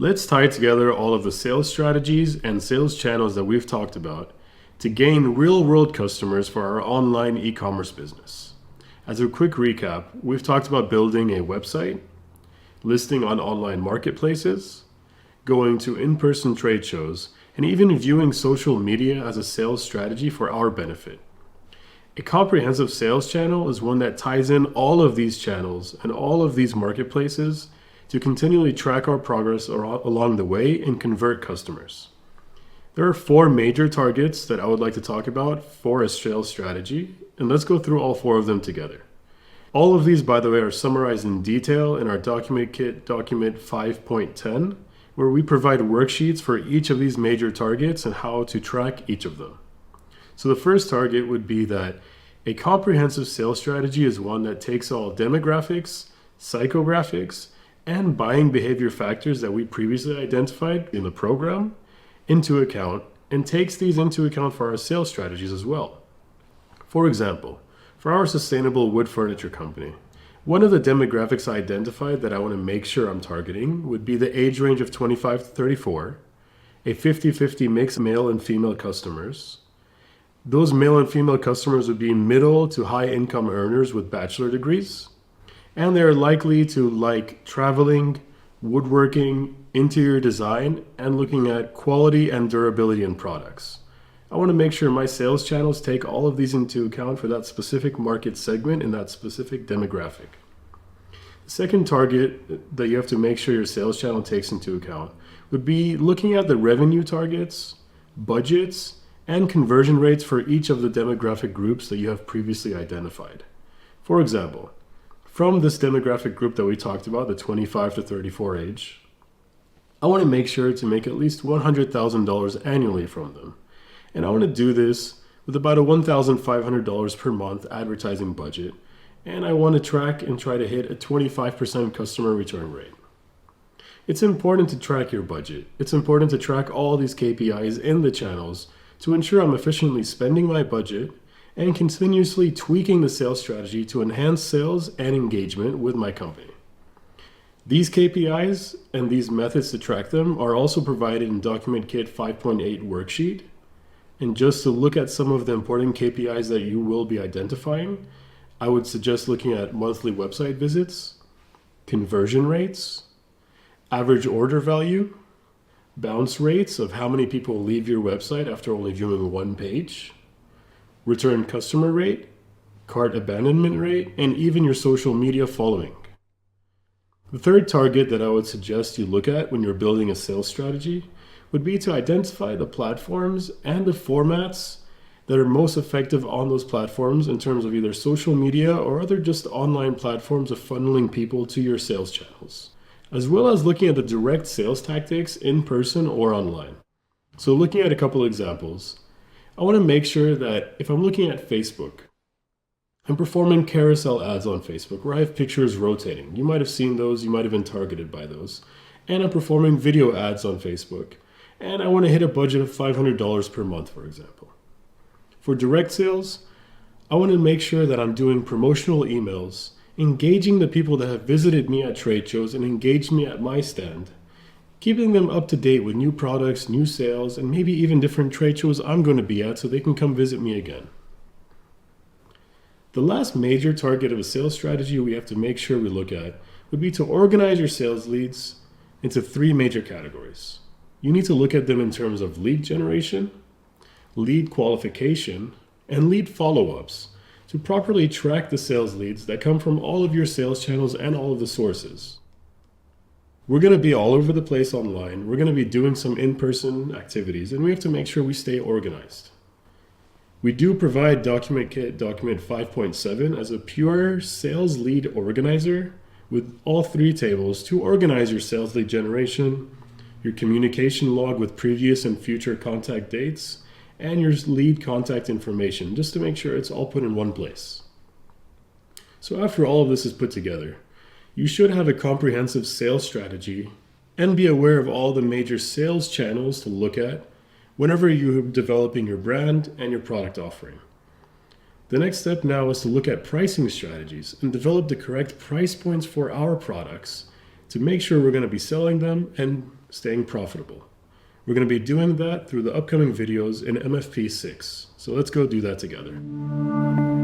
Let's tie together all of the sales strategies and sales channels that we've talked about to gain real-world customers for our online e-commerce business. As a quick recap, we've talked about building a website, listing on online marketplaces, going to in-person trade shows, and even viewing social media as a sales strategy for our benefit. A comprehensive sales channel is one that ties in all of these channels and all of these marketplaces to continually track our progress along the way and convert customers. There are 4 major targets that I would like to talk about for a sales strategy, and let's go through all 4 of them together. All of these, by the way, are summarized in detail in our document kit document 5.10, where we provide worksheets for each of these major targets and how to track each of them. So the first target would be that a comprehensive sales strategy is one that takes all demographics, psychographics, and buying behavior factors that we previously identified in the program into account and takes these into account for our sales strategies as well. For example, for our sustainable wood furniture company, one of the demographics I identified that I want to make sure I'm targeting would be the age range of 25 to 34, a 50-50 mix of male and female customers. Those male and female customers would be middle to high income earners with bachelor degrees, and they're likely to like traveling, woodworking, interior design, and looking at quality and durability in products. I want to make sure my sales channels take all of these into account for that specific market segment and that specific demographic. The second target that you have to make sure your sales channel takes into account would be looking at the revenue targets, budgets, and conversion rates for each of the demographic groups that you have previously identified. For example, from this demographic group that we talked about, the 25 to 34 age, I want to make sure to make at least $100,000 annually from them. And I want to do this with about a $1,500 per month advertising budget. And I want to track and try to hit a 25% customer return rate. It's important to track your budget. It's important to track all these KPIs in the channels to ensure I'm efficiently spending my budget and continuously tweaking the sales strategy to enhance sales and engagement with my company. These KPIs and these methods to track them are also provided in Document Kit 5.8 worksheet. And just to look at some of the important KPIs that you will be identifying, I would suggest looking at monthly website visits, conversion rates, average order value, bounce rates of how many people leave your website after only viewing one page, return customer rate, cart abandonment rate, and even your social media following. The third target that I would suggest you look at when you're building a sales strategy would be to identify the platforms and the formats that are most effective on those platforms in terms of either social media or other just online platforms of funneling people to your sales channels, as well as looking at the direct sales tactics in person or online. So looking at a couple examples, I want to make sure that if I'm looking at Facebook, I'm performing carousel ads on Facebook where I have pictures rotating. You might have seen those, you might have been targeted by those. And I'm performing video ads on Facebook. And I want to hit a budget of $500 per month, for example. For direct sales, I want to make sure that I'm doing promotional emails, engaging the people that have visited me at trade shows and engaged me at my stand, keeping them up to date with new products, new sales, and maybe even different trade shows I'm going to be at so they can come visit me again. The last major target of a sales strategy we have to make sure we look at would be to organize your sales leads into 3 major categories. You need to look at them in terms of lead generation, lead qualification, and lead follow-ups to properly track the sales leads that come from all of your sales channels and all of the sources. We're going to be all over the place online. We're going to be doing some in-person activities, and we have to make sure we stay organized. We do provide Document Kit Document 5.7 as a pure sales lead organizer with all 3 tables to organize your sales lead generation, your communication log with previous and future contact dates, and your lead contact information, just to make sure it's all put in one place. So after all of this is put together, you should have a comprehensive sales strategy and be aware of all the major sales channels to look at whenever you're developing your brand and your product offering. The next step now is to look at pricing strategies and develop the correct price points for our products to make sure we're going to be selling them and staying profitable. We're going to be doing that through the upcoming videos in MFP 6. So let's go do that together.